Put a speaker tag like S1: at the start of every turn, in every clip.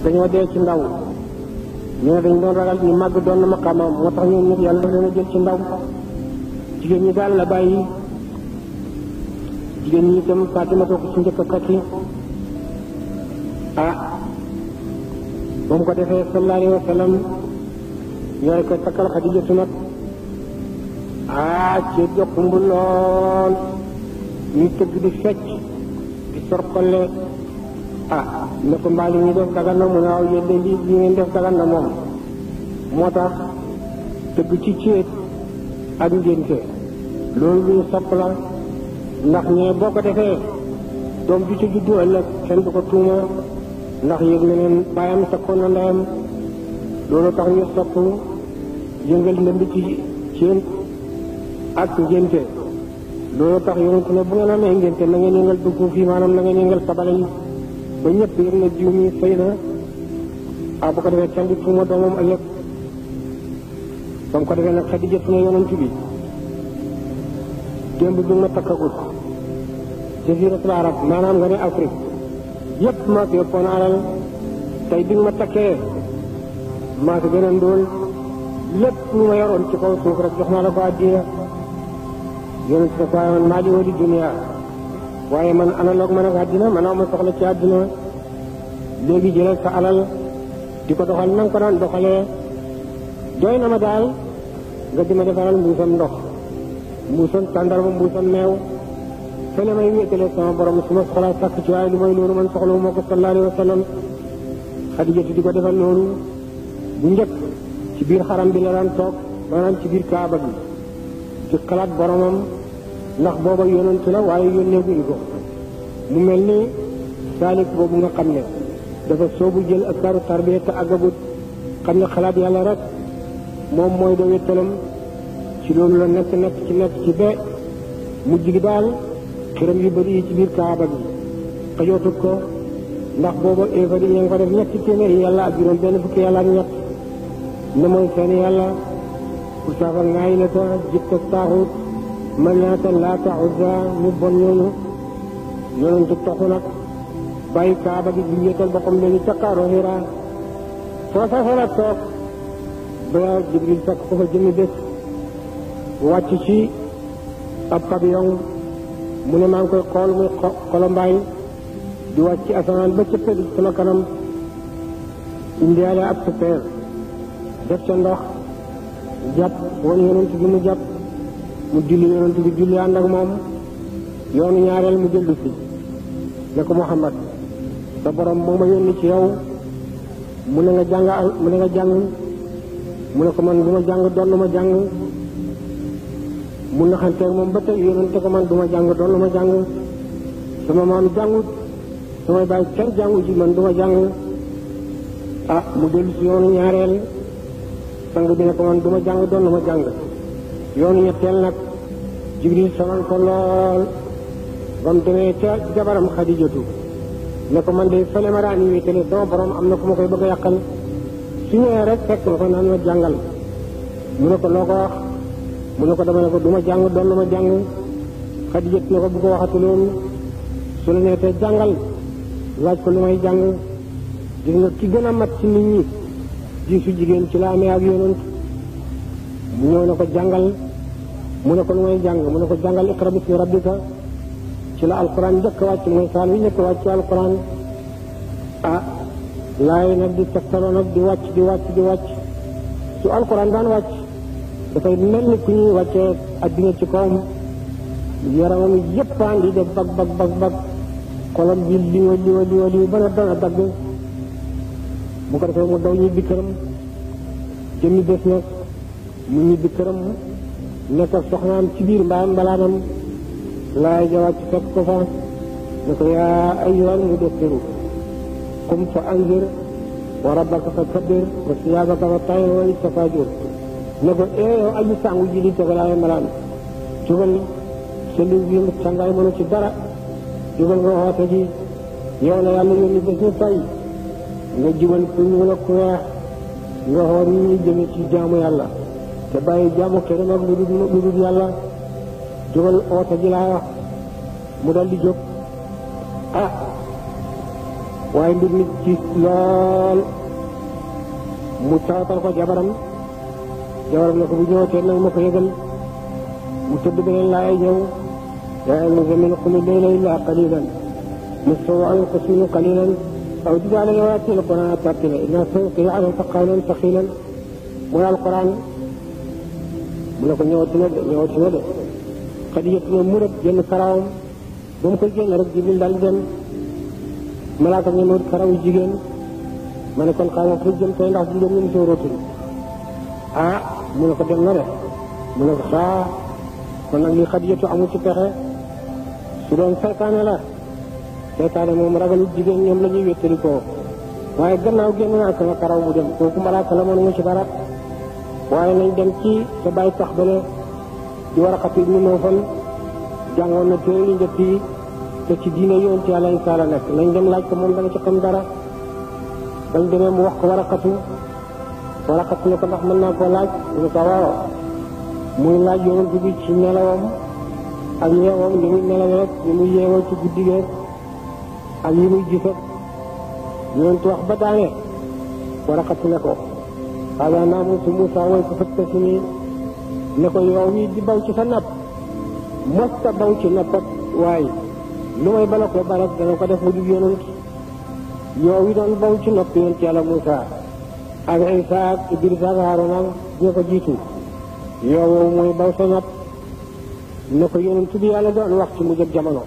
S1: dañoo dee ci ndaw ñoo dañ doon ragal ñu màgg doon na maqaama moo tax ñoom ñëpp yàlla dana jël ci ndaw jigéen ñi daal la bàyyi jigéen ñi itam Fatima ko ci njëkk a takki ba mu ko defee sallallahu alayhi wa sallam ñooy ko takkal Xadijatu nag ci jokkumbu lool ñu tëgg di fecc di sorkolle ne ko mbaali ñu def dagan na mu ne waaw yéen de lii ngeen def dagan na moom moo tax tëgg ci céet ak ngénte loolu lu ñu sopp la ndax ñee boo ko defee doom bi ci juddu ëllëg kenn du ko tuuma ndax yëg na leen bàyyam takkoon na ndeyam loolu tax ñu sopp yëngal ndënd ci céet ak ngénte loolu tax yonent ne bu ngeen amee ngénte na ngeen yëngal dugg fii maanaam na ngeen yëngal sabale yi ba ñëpp yëg na jiw mi fay na bu ko defee kenn du tuuma doomam ëllëg ba mu ko defee nag Xadija ne yonent bi démb bi ma takkagut jaziratul arab maanaam nga ne Afrique yëpp maa fi ëppoon alal tey bi ma takkee maa fi gën a ndóol lépp lu ma yoroon ci kaw suuf rek jox naa la ko addiya yonent ne ko waaye man maa di wali dunia waaye man analoog man ak àddina man aw ma soxla ci àddina léegi jëlal sa alal di ko doxal na nga ko daan doxalee doy na ma daal nga di ma defaral mbuusam ndox mbuusam tàndarma mbuusam meew fële may wéetale sama borom su ma soxlaa sàkk ci waaye lu may loolu man soxla moo ko sallallahu alayhi wa sallam Xadijatu di ko defal loolu bu njëkk ci biir xaram bi la daan toog maanaam ci biir kaaba bi ci xalaat boromam ndax booba yonent la waaye yónnee guñ ko mu mel ni saalik boobu nga xam ne dafa soobu jël askaaru tarbiya te àggagut xam ne xalaat yàlla rek moom mooy doo wéttalam ci loolu la nekk ci ba mujj gi daal xiram yu bëri yi ci biir kaaba gi xajootut ko ndax booba éefar yi ñu ngi ko def ñetti téeméeri yàlla ak juróom benn fukki yàlla ak ñett ne mooy seen yàlla usaafa ngaay la ta jikko taaxut Manaata Laata Uzza ñu bon ñooñu yonent toxu nag bàyyi kaaba gi di wéetal boppam léegi ca Xaaru Hira foofa la toog ba Jibril fekk ko fa jëmmi bés wàcc ci ab pavillon mu ne maa ngi koy xool muy xolombaay di wàcc ci asamaan ba ca pegg sama kanam indiwaale ab super def ca ndox jàpp woon yonent bi mu jàpp mu julli yonent bi julli ànd ak moom yoonu ñaareel mu jëldu si ne ko Muhammad sa borom moo ma yónni ci yow mu ne nga jàng mu ne ko man du ma jàng doon lu ma jàng mu naxanteeg moom ba tey yonent ko man du ma jàng doon lu ma jàng sama maam jàngut samay bàyyi kenn jàngu ji man du ma jàng mu jëldu si yoonu ñaareel sang bi ne ko man du ma jàng doon lu ma jàng yoonu ñetteel nag Jibril sonal ko lool ba mu demee ca jabaram Xadijatu ne ko man de fële ma daan wéetale sama borom am na ku ma koy bëgg a yàqal su ñëwee rek fekk ma ko naan ma jàngal mu ne ko loo ko wax mu ne ko dama ne ko du ma jàng doon lu ma jàng Xadijatu ne ko bu ko waxati loolu su la nee te jàngal laaj ko lu may jàng gis nga ki gën a mat ci nit ñi ji su jigéen ci la amee ak yonent mu ñëw ne ko jàngal mu ne ko lu may jàng mu ne ko jàngal iqra bismi rabbika ci la alquran njëkk wàcc mooy saal wi njëkk wàcc ci alquran laay nag di tegtaloo nag di wàcc su alquran daan wàcc dafay mel ni ku ñuy wàccee adduna ci kawam yaramam yëppaan di def bag xolam bi liwa ba na dana dagg bu ko defee mu daw ñibbi këram jëmmi bés nag mu ñibbi këram nekk ak soxnaam ci biir mbalaanam laay jawaat ci fekk ko fa ne ko yaa ayyuhal muddaththir qum fa anzir wa rabbaka fa kabbir wa siyaabaka fa tahhir wa rijza fahjur ne ko yow aji sangu ji di tegalaay malaan jógal sa liw bi sangaay mënu ci dara jógal nga xoote ji yow la yàlla yónni bés ñu tay nga jubal ku ñuul ak ku weex nga xool ñi ñuy jëme ci jaamu yàlla te bàyyi jaamu keneen ak lu dul yàlla jógal oote ji laa wax mu dal di jóg waaye waaye mbir mi ci lool mu tawatal ko jabaram ne ko bu ñëwatee nag ma ko yëgal mu tëdd beneen laay ñëw yaa ayyuhal muzzammil qum al-layla illaa qaliilan nisfahu aw inqus minhu qaliilan aw zid alayhi wa rattil al-qur'aana tartiilaa innaa sanulqii alayka qawlan saqiilan mooy alquran mu ne ko ñëwati na de Xadijatu ne mu rek génn karawam ba mu koy génn rek Jibril daal di dem malaaka ñu wut karaw jigéen ma ne kon xaaral fu jëm tey ndax jigéen ñi sóorootul mu ne ko dem na de mu ne ko kon nag li Xadijatu amul ci pexe su doon seytaane moom ragalul jigéen ñoom la ñuy wéttali ko waaye gannaaw génn naa sama karaw mu dem kooku malaaka la mënu ci dara waaye nañ dem ci sa bàyyi tax bale di Waraqatu ibnu Nawfal jàngoon na téere yu njëkk yi te ci diine yonent Yàlla Isaa la nekk nañ dem laaj ko moom dana ci xam dara bañ demee mu wax ko Waraqatu ne ko ndax mën naa koo laaj mu ne ko waaw muy laaj yonent bi ci nelawam ak yeewam li muy nelawee rek li muy yeewoo ci guddi gi ak yi muy gis ak yonent wax ba daane Waraqatu ne ko haadaa naamuusu Muusaa way ko fattasimi ne ko yow wi di baw ci sa napp mosta baw ci nappat waaye lu may bala ko barak dana ko def mu jub yonent yow wi doon baw ci napp yonent Yàlla Muusaa ak Isaa ak Idrisa ak Haaruna ñoo ko jiitu yow mooy baw sa napp ne ko yonent bi Yàlla doon wax ci mujj ak jamono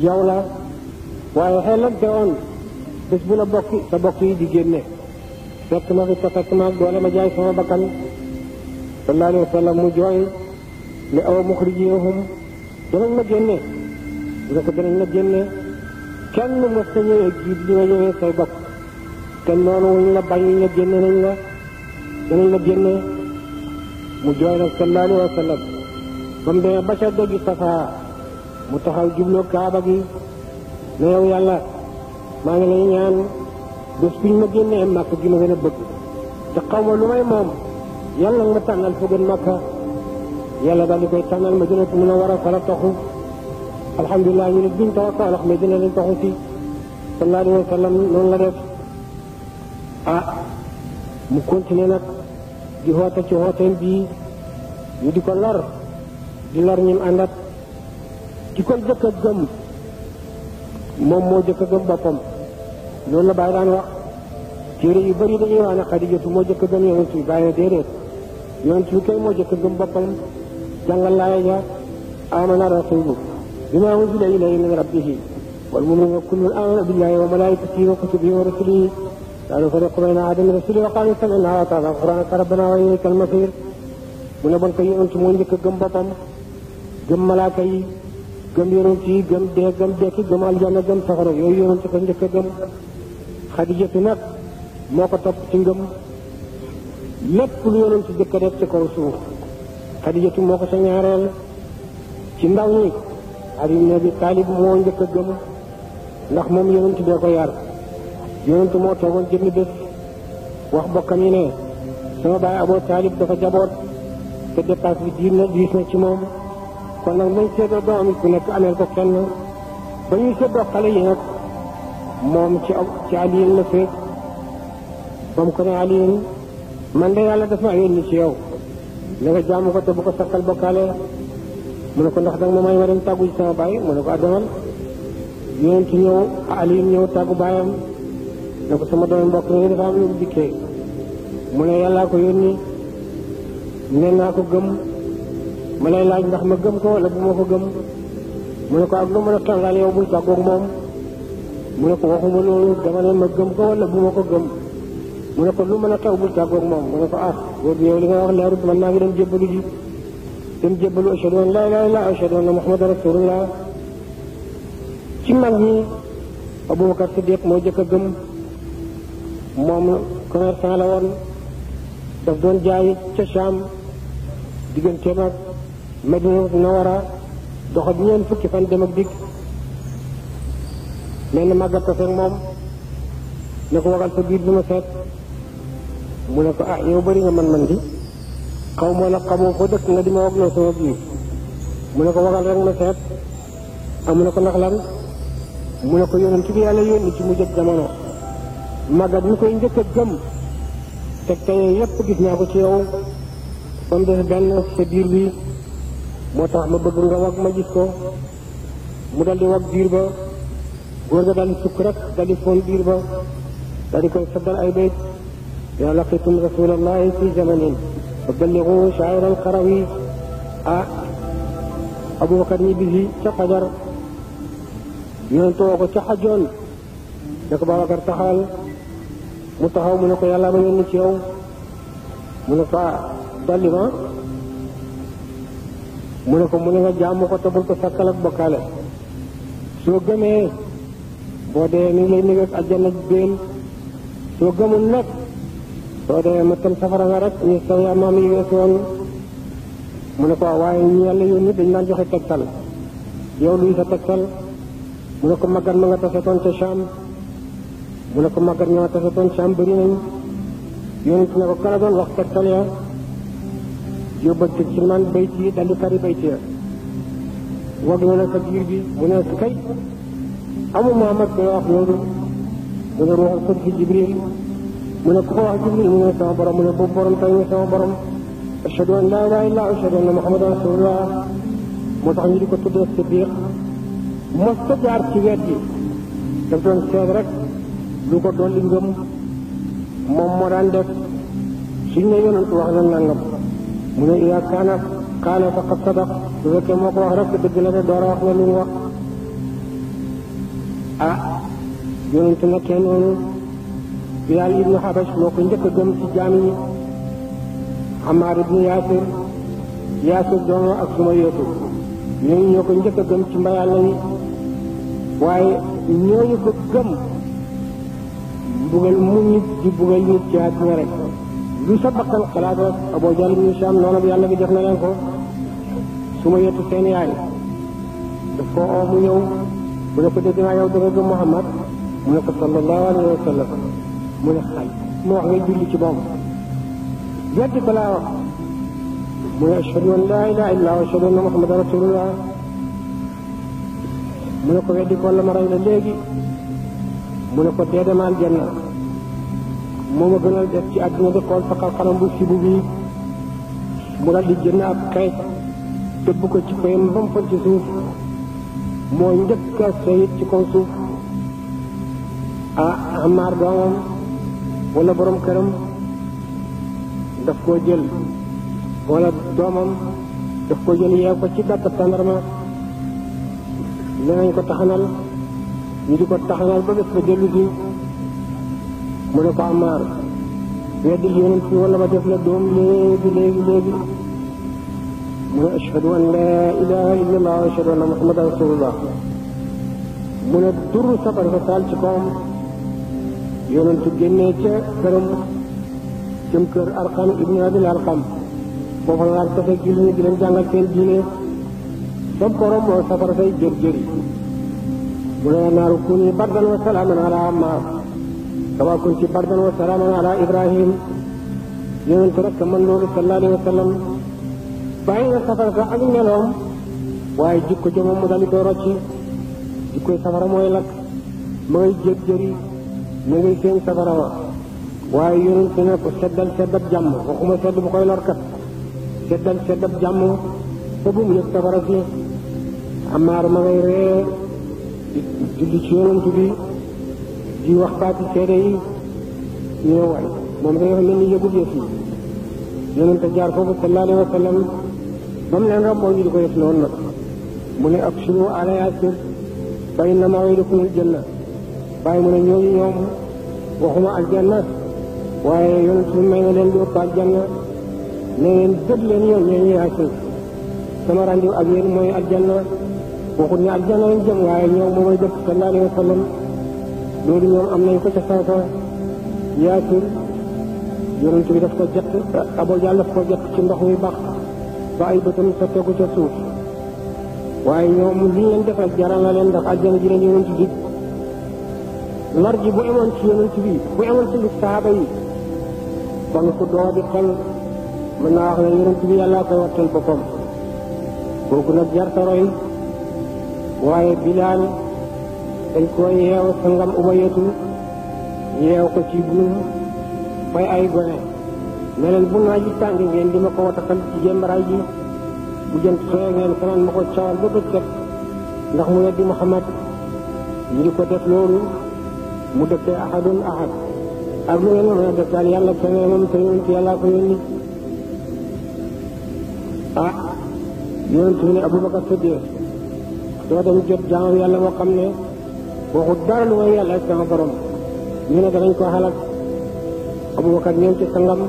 S1: yow la waaye xelante woon bés bu la sa bokk yi di génne fekk ma fi fekk ma doole ma jaay sama bakkan sallallahu alayhi wa sallam mu jooy ne aw muxrijihum danañ ma génne bu ko danañ la génne kenn mos ta ñëwee jiit li nga ñëwee say bokk te noonu wuñ la bañ la génne nañ la danañ la génne mu jooy nag sallallahu alayhi wa sallam ba mu demee ba ca dëgg Safaa mu taxaw jubloo Kaaba gi ne yow Yàlla maa ngi lay ñaan bés biñ ma génnee Makka gi ma gën a bëgg te xaw ma lu may moom Yàlla nga tànnal fu gën Makka Yàlla daal di koy tànnal Madinatu Munawwara fa la toxu alhamdulilah ñu ne duñ tax a Kaolack mais dina leen toxu si sallallahu alayhi wa sallam noonu la def mu continué nag di xoote ci xooteem bii ñu di ko lor di lor ñim àndat ci ko jëkk a gëm moom moo jëkk a gëm boppam loolu la Baay daan wax téere yu bëri dañuy wax ne Xadijatu moo jëkk a gëm yonent bi Baay déedéet yonent bi kay moo jëkk a gëm boppam jàngal laaya ja amana rasulu bimaa unzila ilayhi min rabbihi wal mu'minuuna kullun amana billahi wa malaa'ikatihi wa kutubihi wa rusulihi laa nufarriqu bayna ahadin min rusulihi wa qaaluu sami'naa wa ata'naa ghufraanaka rabbanaa wa ilaykal masiir mu ne bon ko yonent moo njëkk a gëm boppam gëm malaaka yi gëm yonent yi gëm dee gëm dekki gëm aljanna gëm safara yooyu yonent ko njëkk a gëm Xadijatu nag moo ko topp ci ngëm lépp lu yonent jëkk a def ci kaw suuf Xadijatu moo ko sa ñaareel ci ndaw ñi Ali ibn Abi Talib moo njëkk a gëm ndax moom yonent bee ko yar yonent moo toogoon jëmmi bés wax bokkam yi ne sama baay Abu Talib dafa jaboot te dépasse bi diis na ci moom kon nag nañ seddoo doom yi ku nekk ameel ko kenn ba ñuy seddoo xale yi nag moom ci Aliyin la féet ba mu ko ne Aliyin man de Yàlla daf ma yónni ci yow na nga jaamu ko te bu ko sakkal bokkaale mu ne ko ndax danga ma may ma dem tàggu ci sama baay mu ne ko addamal yonent ñëw Aliyin ñëw tàggu baayam ne ko sama doomi mbokk ni dafa am lu mu dikkee mu ne Yàllaa ko yónni nee naa ko gëm ma lay laaj ndax ma gëm ko wala bu ma ko gëm mu ne ko ak lu mën a tàngal yow bul tàggoog moom mu ne ko waxuma loolu dama ne ma gëm ko wala bu ma ko gëm mu ne ko lu mën a taw bul tàggoog moom mu ne ko boobu yow li nga wax leerut man naa ngi dem jébbalu ji dem jébbalu ashhadu an laa ilaaha illallaah ashhadu anna muhammadan rasulullah ci mag ñi Abubakar Siddiq moo jëkk a gëm moom commerçant la woon daf doon jaay ca Sham digganteem ak Madina Munawwara doxat ñeent fukki fan dem ak dikk mel na màggat ko fekk moom ne ko wagal sa biir bi ma seet mu ne ko yow bëri nga man di xaw ma la xamoo foo dëkk nga di ma wagloo sama biir mu ne ko wagal rek ma seet mu ne ko ndax lan mu ne ko yonent bi yàlla yónni ci mujj jamono màggat ñu koy njëkk a gëm te tey yépp gis naa ko ci yow ba mu des benn sa biir bi moo tax ma bëgg nga wag ma gis ko mu dal di wag biir ba góor ga dal di sukk rek dal di foon biir ba dal di koy saddal ay bayt yaa laqitum rasulallahi fi zamanin fa balligu shaa'ira al-qarawi Abubakar ñi bisi ca fajar yonent woo ko ca xajoon da ko Babakar taxawal mu taxaw mu ne ko yàlla ma yónni ci yow mu ne ko dolli ma mu ne ko mu ne nga jaamu ko te bul ko sakkal ak bokkaale soo gëmee boo dee mi ngi lay négat àjjana béel soo gëmul nag soo dee ma tam safara nga rek ñu sa maam yi weesu woon mu ne ko waaye ñu yàlla yónni dañ daan joxe tegtal yow luy sa tegtal mu ne ko màggat ma nga tasetoon ca Cham mu ne ko màggat ñoo tasetoon Cham bëri nañ yonent ne ko kala doon wax tegtal ya yóbba ci Sulmaan bayt yi dal di kari bayt ya wag na ne sa biir bi mu ne kay amu Muhammad koy wax loolu mu ne ruuxal qudsi Jibril mu ne ku ko wax Jibril mu ne sama borom mu ne boobu borom tey mu sama borom ashhadu an laa ilaaha illa ashhadu anna Muhammadan rasulullah moo tax ñu di ko tuddee Siddiq mos ta jaar ci wet yi daf doon seet rek lu ko dolli ngëm moom moo daan def suñ ne yonent wax na nangam mu ne yaa kaana faqad sadaq su fekkee moo ko wax rek dëgg la de door a wax na lu mu wax yonent nekkee noonu Bilaal ibnu Habash moo ko njëkk a gëm ci jaam yi Ammaar ibnu Yaasir doon ak Sumayyatu ñooñu ñoo ko njëkk a gëm ci mbayàlla yi waaye ñooñu ko gëm mbugal mu nit di bugal nit ci àddina rek lu sa bakkan xalaat rek Abu Jahl ibnu Hishaam noonu bi yàlla bi jox na leen ko Sumayyatu seen yaay daf ko oo mu ñëw mu ne ko dégg naa yow danga gëm Muhammad mu ne ko sallallahu alayhi wa sallam mu ne xay mu wax nga julli ci moom weddi ko laa wax mu ne ashhadu an laa ilaaha illallaah wa ashhadu anna Muhammadan rasulullah mu ne ko weddi ko la ma rey la léegi mu ne ko dee dama aljanna moo ma gënal def ci àdduna di xool sa xanam bu sibu bi mu dal di jënd ab xeej tëbb ko ci koyam ba mu fa ci suuf moo njëkk a sayit ci kaw suuf Ammaar doomam wala borom këram daf koo jël wala doomam daf koo jël yeew ko ci gàtt tàndarma dinañ ko taxanal ñu di ko taxanal ba bés ba dellu si mu ne ko Ammaar weddil yonent bi wala ma def la doom léegi mu ne ashhadu an laa ilaaha illallaah wa ashhadu anna Muhammadan rasulullah mu ne dur safara sa taal ci kawam yonent génnee ca këram jëm kër Arqam ibnu Abil Arqam foofu la tase julli ñi di leen jàngal seen diine sa borom moo safara say jër mu ne naaru kuni bardan wa salaaman ala Ammaar kama kunti bardan wa salaaman ala Ibrahim yonent rek man loolu sallallahu alayhi wa sallam bàyyi na safara sa ak meloom waaye jikko ja moom mu dal di koy rocci jikkoy safara mooy lakk ma ngay jër-jëri ma ngay seen safara wa waaye yonent ne ko seddal seddab jàmm waxuma sedd bu koy lorkat seddal seddab jàmm ba bu mu yëg safara si Ammaar ma ngay ree julli ci yonent bi di wax baati seede yi ñu ne waay moom day mel ni yëgul yëf yi yonent jaar foofu sallallahu alayhi wa sallam ba mu leen romboo ñu di ko def noonu nag mu ne abshiru ala Yaasir fa inna maw'idakumul janna bàyyi mu ne ñooñu ñoom waxuma aljanna waaye yonent bi may na leen lu ëpp aljanna ne leen gët leen yoon ñooñu Yaasir sama rendez-vous ak yéen mooy aljanna waxut ne aljanna lañ jëm waaye ñoom moomay dëkk sallallahu alayhi wa sallam loolu ñoom am nañ ko ca saasa Yaasir yonent bi daf ko jett Abu Jahl daf ko jett ci ndox mi bax ba ay bëtam sotteeku ca suuf waaye ñoom li ñu leen defal jaral na leen ndax àjjana ji leen yonent bi lor ji bu amoon ci yonent bi bu amoon ci sahaaba yi kon ku doo di xol mën naa wax ne yonent bi yàllaa koy wattal boppam kooku nag jarta roy waaye Bilaal dañ ko yeew sangam Umayyatu yeew ko ci buum fay ay gone ne leen bu naaj yi tàng ngeen di ma ko watakal ci jëmbaraay ji bu jant sooy ngeen fanaan ma ko cawal ba bëccëg ndax mu weddi Muhammad ñu di ko def loolu mu dëkkee ahadun ahad ak lu ngeen mën a def daal yàlla kenn moom te yonent yàlla ko yónni yonent bi ne Abubakar Siddiq doo dem jot jaamam yàlla moo xam ne waxut dara lu may yàlla ak sama borom ñu ne danañ ko xalak Abubakar ñëw ci sangam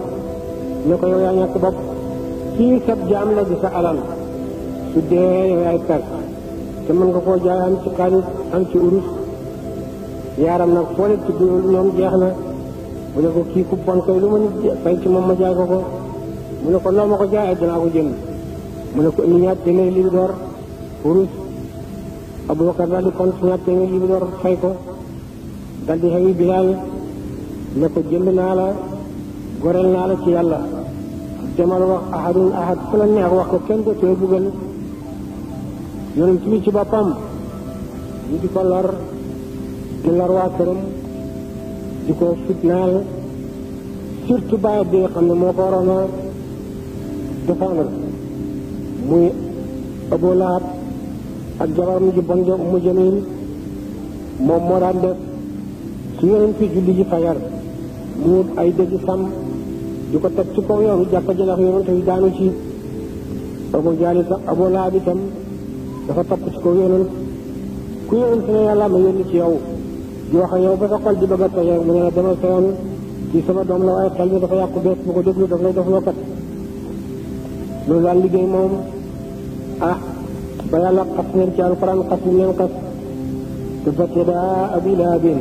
S1: ne ko yow yaa ñàkk bopp kii sab jaam la di sa alal su dee yow yaay perte te mën nga koo jaay am ci xaalis am ci urus yaaram nag foo leen tudd ñoom jeex na mu ne ko kii ku bon koy lu ma nit fay ci moom ma jaay ko mu ne ko loo ma ko jaayee dinaa ko jënd mu ne ko indi ñaar téeméeri li bi door urus Abubakar daal di compte ñaar téeméeri li bi door fay ko dal di xewi Bilaal ne ko jënd naa la goreel naa la ci yàlla demal wax ahadun ahad fu la neex wax ko kenn dootoo buggal yonent bi ci boppam ñu di ko lor di lor waa këram di ko fitnaal surtout bàyyi bi nga xam ne moo ko waroon a défendre muy Abu Lahab ak jabaram ji bon ja Ummu Jamil moom moo daan def su yonent fi julli ji fajar mu ay dëgg sàmm di ko teg ci kaw yoonu jàkka ji ndax yonent yi daanu ci Abu Jahl sax Abu Lahab itam dafa topp ci kaw yonent ku yonent ne yàlla ma yónni ci yow di wax ak yow ba sa xol di bëgg a tooy mu ne la demal sa yoon ci sama doom la waaye xel mi dafa yàqu bees bu ko déglu daf lay def loo kat loolu daal liggéey moom ba yàlla xas leen ci alquran xas ñu leen xas tabbat yadaa abii lahabin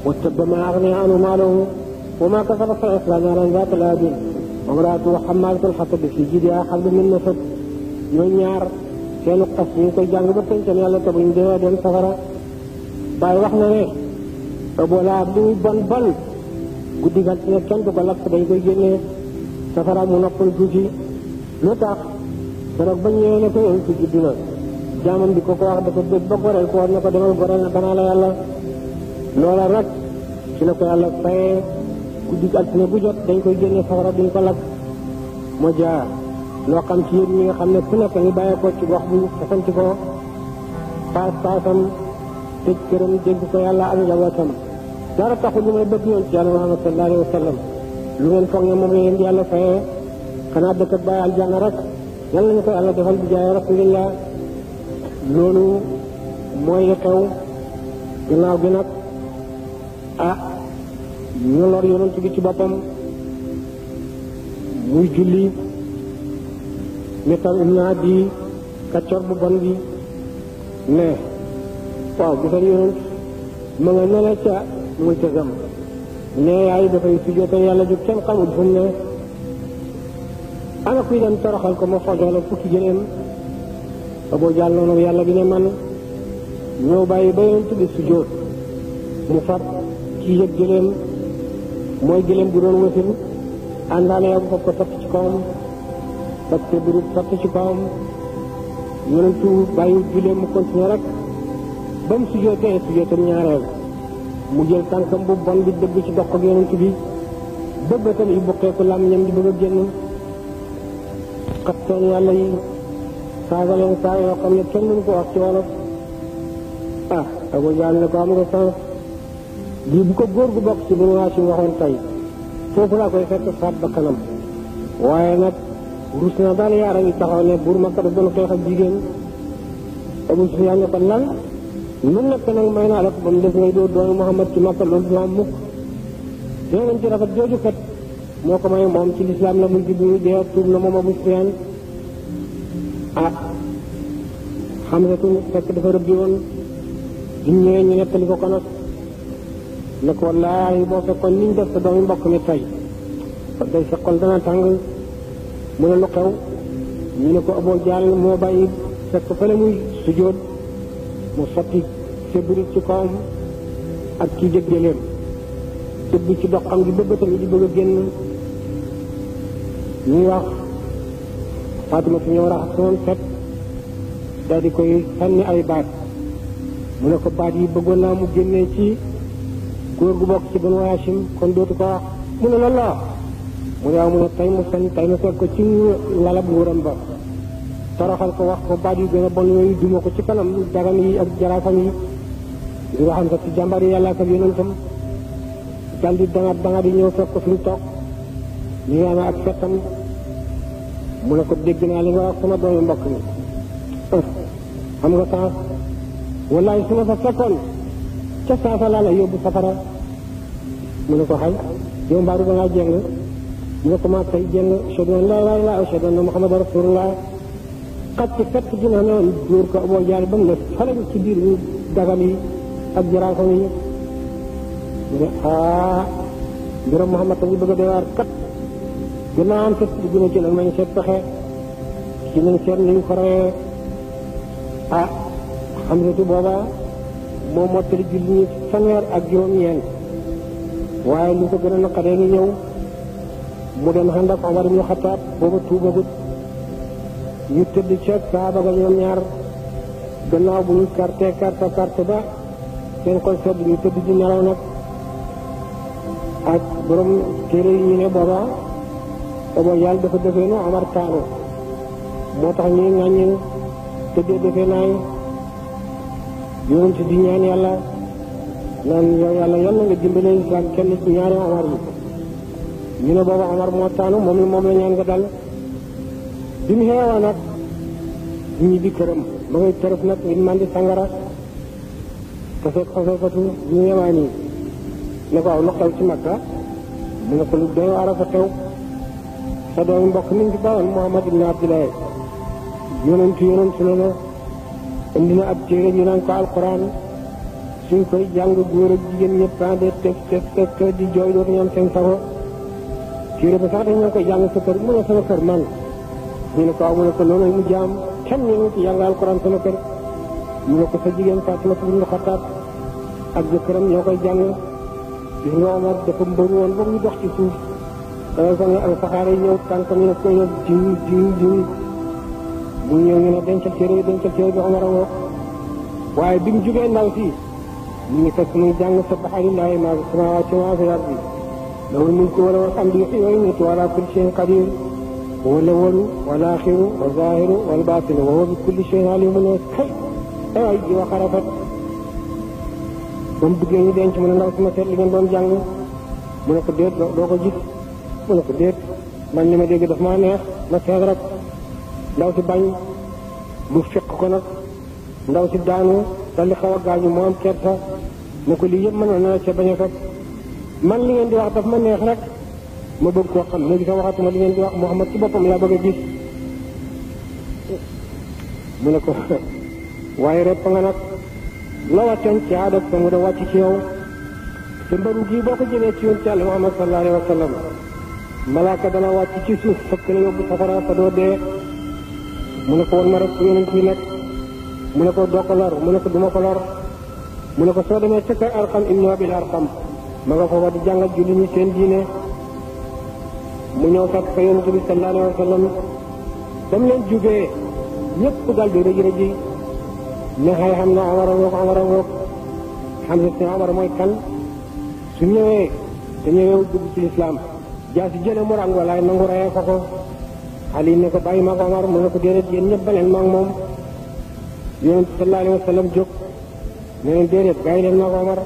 S1: wa tabba maa aghnaa anhu maaluhu wa maa kasaba sayaslaa naaran zaata lahabin wa imra'atuhu hammaalatal hatab fii jiidihaa hablum min masad ñooy ñaar seenu xas ñu ngi koy jàng ba pencam yàlla te buñ dee dem safara Baay wax na ne Abu Lahab li muy bon bon guddi gal ne kenn du ko lakk dañ koy génnee safara mu noppal tuuti lu tax keroog ba ñëwee ne ko yoon ci juddu na jaamam bi ko wax dafa bëgg ba goreel ko war na ko demal goreel na banaa la yàlla loola rek ci la ko yàlla fayee guddi altine bu jot dañ koy génnee safara duñ ko lakk moo jaar loo xam ci yéen ñi nga xam ne ku nekk ngi bàyyee ko ci gox bu fasanti ko paasam tëj këram dégg ko yàlla ak njabootam dara taxul lu may bëgg yoon ci yàlla Muhammad sallallahu alayhi wa sallam lu ngeen foog ne moom la leen di yàlla fayee xanaa dëkk ak bàyyi aljanna rek yàlla nañu ko yàlla defal bi jaay rasulillah loolu mooy xew ginnaaw gi nag ñu lor yonent bi ci boppam muy julli Misal ibn Adi kaccor bu bon bi ne waaw gisal yonent ma nga nele ca multazam ne yaay dafay sujjóotal yàlla ju kenn xamul fu mu ne ana kuy dem toroxal ko ma fojoo la fukki jëleem Abu Jahl noonu yàlla bi ne man ñëw bàyyi ba yonent bi sujjóot mu fab ci yëg jëleem mooy jëleem bu doon wasin àndaale yow fab ko sotti ci kawam fab te buru sotti ci kawam yonentu bàyyi juleem mu continué rek ba mu sujjóotee sujjóotam ñaareel mu jël tànkam bu bon bi dëgg ci dox ak yonent bi bëbbatam yi bokkeeku làmmiñam di bëgg a génn xattoon yàlla yi saaga leen saaga yoo xam ne kenn mënu ko wax ci wolof Abu Jahl ne ko am nga sens lii bu ko góor gu bokk ci Banu Haashim waxoon tey foofu laa koy fekk faat ba kanam waaye nag rus na daal yaara ngi taxaw ne buur Makka da doon xeex ak jigéen Abu Sufyaan ne ko lan lu nekk nag may naa la ko ba mu def ngay doo doomu Muhammad ci Makka loolu dina am mukk dee nañ ci rafet jooju kat moo ko may moom ci lislaam la muy jubbi muy dee tuub na moom Abu Sufyaan Hamzatu fekk dafa rëbbi woon duñ ñëwee ñu nettali ko nag ne ko wallaahi boo fekkoon niñ def sa doomi mbokk mi tey kon day sa xol dana tàng mu ne lu xew ñu ne ko Abu Jahl moo bàyyi fekk fële muy sujjóot mu sotti sebrit ci kawam ak ci jëggaleem tëbb ci doxam gi bëgg tamit di bëgg a génn ñuy wax Fatima su ñëw raxas moom set daal di koy sànni ay baat mu ne ko baat yi bëggoon naa mu génnee ci góor gu bokk ci Banu Hashim kon dootu ko wax mu ne loolu la mu ne waaw mu ne tey mu fen tey mu fekk ko ci lalab nguuram ba toroxal ko wax ko baat yu gën a bon yooyu duma ko ci kanam dagam yi ak jaraafam yi di nga xam sax ci jàmbar yi yàlla ak yonentam dal di danga di ñëw fekk ko fi mu toog ñu ngi amee ak fettam mu ne ko dégg naa li nga wax sama doomu mbokk mi xam nga temps wallaay su ma fa fekkoon ca saasa laa la yóbbu safara mu ne ko xay yow mbaaru da ngaa jéng mu ne ko maa tey jéng ashhadu an laa ilaaha illallaah ashhadu anna muhammadan rasulullah xacc fett dina noonu dóor ko Abu Jahl ba mu ne falañ ci biir dagam yi ak jaraafam yi mu ne mbiram Muhammad a ngi bëgg a doy waar kat gannaaw am fett di gën a jël nañ seet pexe ci nañ seet niñ ko reyee Hamzatu booba moo mottali julli ñi fanweer ak juróom-ñeent waaye lu ko gën a naqaree ngi ñëw mu dem ànd ak Omar ibn Xattaab booba tuubagut ñu tëdd ca saaba ga ñoom ñaar gannaaw bu ñu carte ba seen xol sedd ñu tëdd di nelaw nag ak borom téere yi ñu ne booba yàlla dafa defee no Omar taanu moo tax ñuy ŋàññi tëddee defee naay yonent di ñaan yàlla naan yow yàlla yal na nga dimbale islam kenn ci ñaari Omar yi ñu ne booba Omar moo taanu moom la ñaan nga dal bi mu xeewoo nag ñi di këram ba ngay tërëf nag ngir mandi sangara te fekk xosefatu ñu ñëwaa nii ne ko aw lu xew ci Makka mu ne ko lu doy waar a fa xew sa doomi mbokk mi ngi bawoon Muhammad ibn Abdullah yonent la na indi na ab téere ñu naan ko alquran suñ koy jàng góor ak jigéen ñëpp de teg di jooy dootu ñoom seen sago téere ba sax dañ ñoo koy jàng sa kër mu ne sama kër man ñu ne ko aw mu ne ko loolu mu jaam kenn ñu ci jàng alquran sama kër mu ne ko sa jigéen Fatima ibn Xattaab ak jëkkëram ñoo koy jàng gis nga Omar dafa mbëru woon ba muy dox ci suuf dangay ko ne ak saxaare yi ñëw tànkam ñu ne ko yëpp jiw bu ñëw ñu ne dencal téere bi Omar a woo waaye bi mu jógee ndaw si ñu ngi fekk muy jàng sabbaha lillaahi maa fi samaawaati wa maa fil ardi lahul mulku wa lahul hamdu yuhyi wa yumiitu wa alaa kulli shay'in qadiir huwa al-awwalu wal aaxiru wal zaahiru wal baatinu wa huwa bi kulli shay'in aliimun kay ay ji wax a rafet ba mu duggee ñu denc mu ne ndaw si ma seet li ngeen doon jàng mu ne ko déet doo ko gis mu ne ko déet man li ma dégg daf maa neex ma seet rek ndaw si bañ mu fekk ko nag ndaw si daanu dal di xaw a gaañu mu am kersa ne ko lii yëpp mënoon na ca bañ a fekk man li ngeen di wax daf ma neex rek ma bëgg koo xam léegi sax waxatuma li ngeen di wax Muhammad ci boppam laa bëgg a gis mu ne ko waaye rek nga nag la wàccoon ci aada sa mu da wàcc ci yow te mbaru gii boo ko jëlee ci yoon ci Yàlla Muhammad sallallahu alayhi wa sallam malaaka dana wàcc ci suuf fekk la yóbbu safara fa doo dee mu ne ko woon ma rek fu yonent bi nekk mu ne ko doo ko lor mu ne ko duma ko lor mu ne ko soo demee ca kër Arqam ibnu Abil Arqam ma nga foofa di jàngal julli ñi seen diine mu ñëw fekk fa yonent bi sallallahu alayhi wa sallam ba mu leen jubee ñëpp dal di rëj rëji ne xëy xam na Omar a ngoog xam ne Omar mooy kan su ñëwee te ñëwee dugg ci lislaam jaa si jële mu ràng walaay nangu reyee ko ko Ali ne ko bàyyi maag Omar mu ne ko déedéet yéen ñëpp baleen maag moom yonent sallallahu alayhi wa sallam jóg ne leen déedéet bàyyi leen maag Omar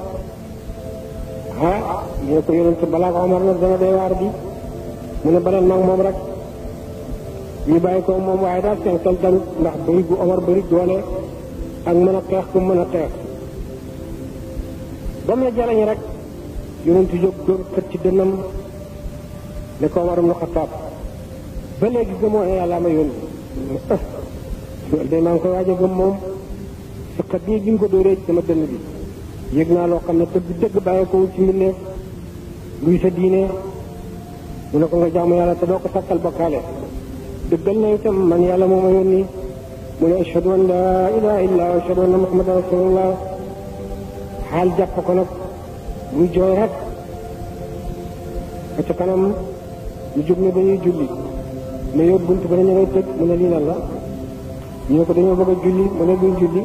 S1: ñu ne ko yonent balaa ko Omar nag dana doy waar bi mu ne baleen maag moom rek ñu bàyyi ko moom waaye daal seen xel dalut ndax bëri gu Omar bëri doole ak mën a xeex ku mën a xeex ba mu ne jalañ rek yonent jóg dóor xët ci dënnam ne ko Omar ibn Xattaab ba léegi gëmoo ne yàlla ma yónni loolu de maa ngi koy waaj a gëm moom sa xët nii bi nga ko dóoree ci sama dënn bi yëg naa loo xam ne te bu dëgg bàyyeekoo ci mbindeef luy sa diine mu ne ko nga jaamu yàlla te doo ko sakkal bokkaale dëggal na itam man yàlla moo ma yónni mu ne ashhadu an laa ilaaha illallaah wa ashhadu anna muhammadan rasulullah xaal jàpp ko nag muy jooy rek ba ca kanam ñu jóg ne dañuy julli mais yow bunt ba ne ñu ngay tëj mu ne lii lan la ñu ne ko dañoo bëgg a julli mu ne duñ julli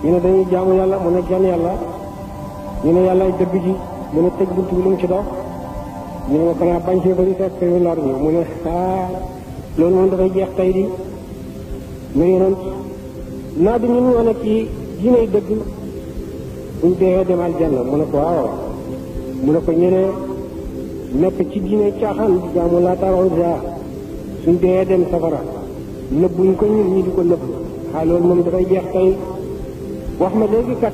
S1: ñu ne dañuy jaamu yàlla mu ne genn yàlla ñu ne yàllaay dëgg ji mu ne tëj bunt bi lu mu ci dox ñu ne ma xanaa bañ fee bari fekk ñu lor ñu mu ne loolu moom dafay jeex tey di mu yonent naa di ñun wane ci diiney dëgg buñ dee dem aljanna mu ne ko waaw mu ne ko ñenee nekk ci diine caaxaan di jaamu laa taxaw daa suñ dee dem safara nëbbuñ ko ñun ñi di ko nëbb loolu moom dafay jeex tey wax ma léegi kat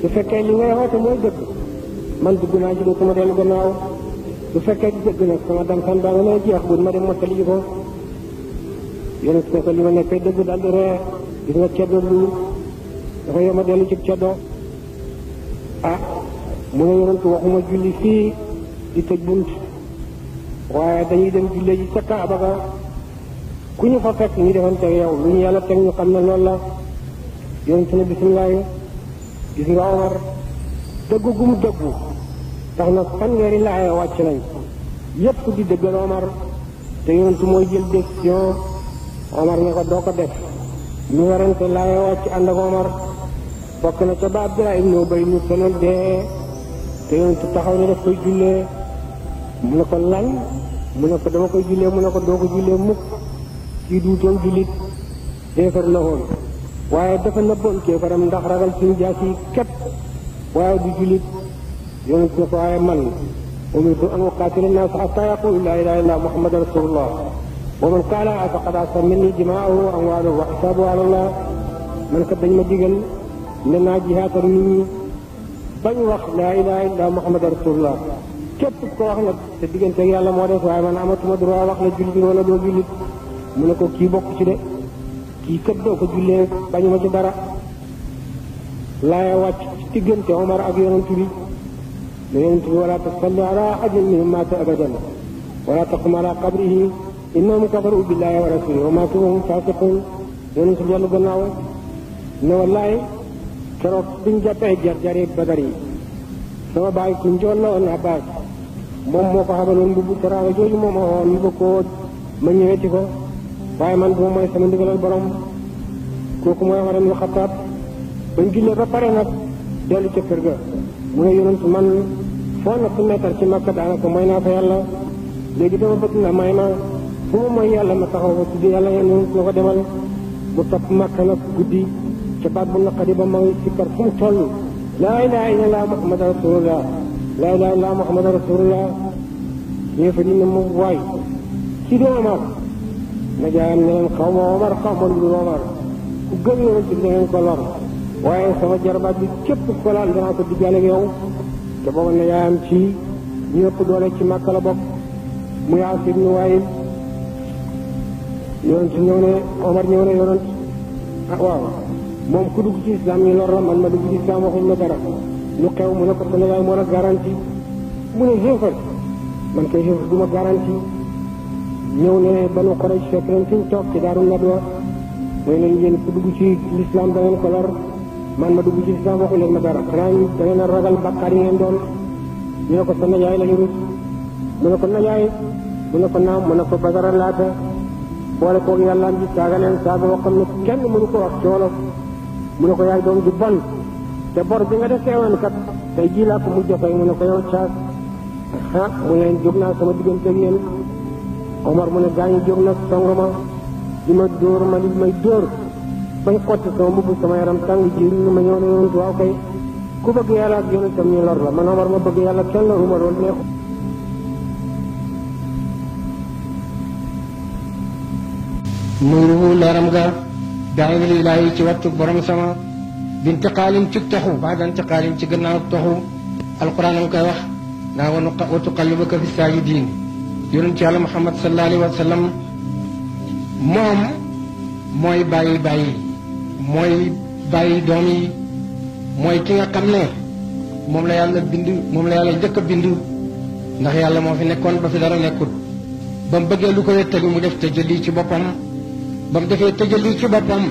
S1: su fekkee li ngay woote mooy dëgg man dugg naa ci dootuma dellu gannaaw su fekkee dëgg nag sama damsan baa nga nee jeex bu ma dem mottali ji ko yonent ne ko li ma nekkee dëgg daal di ree gis nga ceddo lu dafa yoma dellu ci ceddo mu ne yonent waxuma julli fii di tëj bunt waaye dañuy dem jullee ji ca Kaaba ga ku ñu fa fekk ñu defante yow lu ñu yàlla teg ñu xam ne loolu la yonent ne bisimilah gis nga Omar dëggu gu mu dëggu tax na fanweeri laaya wàcc nañ yépp di dëggal Omar te yonent mooy jël décision Omar ne ko doo ko def ñu werante laaya wàcc ànd ak Omar bokk na ca ba Abdullah ibn Ubay ñu sonal dee te yonent taxaw ne daf koy jullee mu ne ko lan mu ne ko dama koy jullee mu ne ko doo ko jullee mukk kii duutoon jullit kéefar la woon waaye dafa nëbboon kéefaram ndax ragal suñu jaas yi képp waaye du jullit yonent ne ko waaye man umirtu an uqaatila naas hattaa yaqulu laa ilaaha illallaah muhammadan rasuulullaah wa man qaalahaa faqad asaa minnii dimaa'uhu wa amwaaluhu wa hisaabuhu alaa llaah man kat dañ ma digal ne naa jihaatar nit ñi bañ wax laa ilaaha illallaah muhammadan rasuulullaah képp ko wax nag te diggante ak yàlla moo def waaye man amatuma droit wax la jullit wala doo jullit mu ne ko kii bokk ci de kii kat doo ko jullee bañu ma ci dara laaya wàcc ci diggante Omar ak yonent bi ne yonent bi wala tasalli ala ahadin minhum maata abadan wala taqum ala qabrihi innahum kafaru billahi wa rasulihi wa maatu wa hum fasiqun yonent bi dellu gannaaw ne wallaay keroog biñ jàppee jar-jari Badar yi sama baay ku njool la woon Abbas moom moo ko xamaloon mbubu teraanga jooju moom a woon ñu ko ma ñëwee ci ko waaye man duma mooy sama ndigalal borom kooku mooy Umar ibn Xattaab bañ jullee ba pare nag dellu ca kër ga mu ne yonent man foo na fu meetar ci Makka daanaka mooy naa fa yàlla léegi dama bëgg nga may ma fu ma mooy yàlla ma taxaw fa tudd yàlla yonent na ko demal mu topp Makka nag guddi ca baat bu naqadi ba may sikkar fu mu toll laa ilaaha illallaah muhammadan rasulullah laa ilaaha illallaah muhammadan rasulullah ñee fa dina mu waay ci di Omar na jaayam ne leen xaw ma Omar xaw ma lu dul Omar ku gën yonent bi da ngeen ko lor waaye sama jarbaat bi képp ko laal danaa ko diggaale ak yow te booba na yaayam ci ñu ëpp doole ci Makka la bokk muy Aas ibn Waayil yonent ñëw ne Omar ñëw ne yonent waaw moom ku dugg ci islam ñu lor la man ma dugg ci islam waxuñ ma dara lu xew mu ne ko sama yaay moo la garanti mu ne xéefar man koy xéefar du ma garanti ñëw ne Banu Quraysh fekk leen fi ñu toog ci Daaru Nadwa mooy leen yéen ku dugg ci l'islam da ngeen ko lor man ma dugg ci l'islam waxu leen ma dara xanaa da ngeen a ragal bakkaar yi ngeen doon ñu ne ko sa najaay lañu rus mu ne ko najaay mu ne ko naam mu ne ko Badara laata boole koog yàlla am ji saaga leen saaga boo xam ne kenn mënu ko wax ci wolof mu ne ko yaay doom ju bon te bor bi nga defee woon kat tey jii laa ko mujj fay mu ne ko yow caas mu leen jóg naa sama diggante ak yéen Omar mu ne gaañu jóg nag song ma di ma dóor ma li may dóor bañ xotti sama mbubb sama yaram tàng ji ma ñëw ne yonent waaw kay ku bëgg yàlla ak yonentam ñu lor la man Omar ma bëgg yàlla kenn loruma doon neexu nuuru leeram ga daawil ilaahi ci wattu borom sama bintiqaalin ci toxu baada intiqaalin ci gannaaw toxu alquran a ngi koy wax naa wa tuqallibaka fi saajidiin yonent yàlla Muhammad sallallahu alayhi wa sallam moom mooy bàyyi doom yi mooy ki nga xam ne moom la yàlla bind moom la yàlla njëkk a bind ndax yàlla moo fi nekkoon ba fi dara nekkul ba mu bëggee lu ko wéttali mu def tëjali ci boppam ba mu defee tëjali ci boppam